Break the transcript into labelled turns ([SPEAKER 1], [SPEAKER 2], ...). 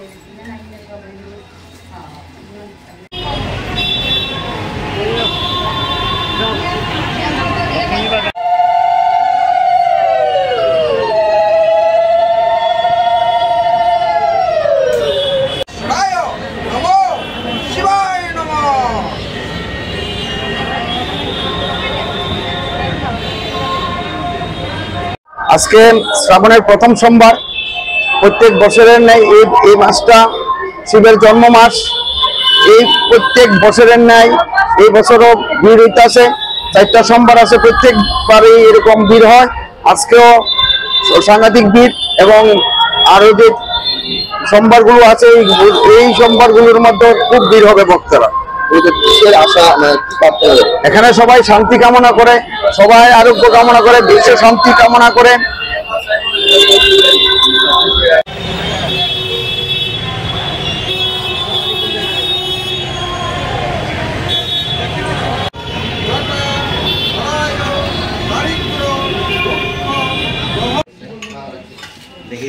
[SPEAKER 1] आज के श्रावणেर प्रथम सोमवार प्रत्येक बछरेर न्याय এই মাসটা শিবের জন্ম মাস। এই প্রত্যেক বছরের ন্যায় এই বছরও ভিড় হইতাছে। 4টা সোমবার আছে, প্রত্যেকবারই এরকম ভিড় হয়। আজকেও সাংঘাতিক ভিড় এবং আরো যে সোমবারগুলো আছে এই সোমবারগুলোর মধ্যে খুব ভিড় হবে ভক্তরা। এখানে সবাই শান্তি কামনা করে, সবাই আরোগ্য কামনা করে, দেশে শান্তি কামনা করে। দেখি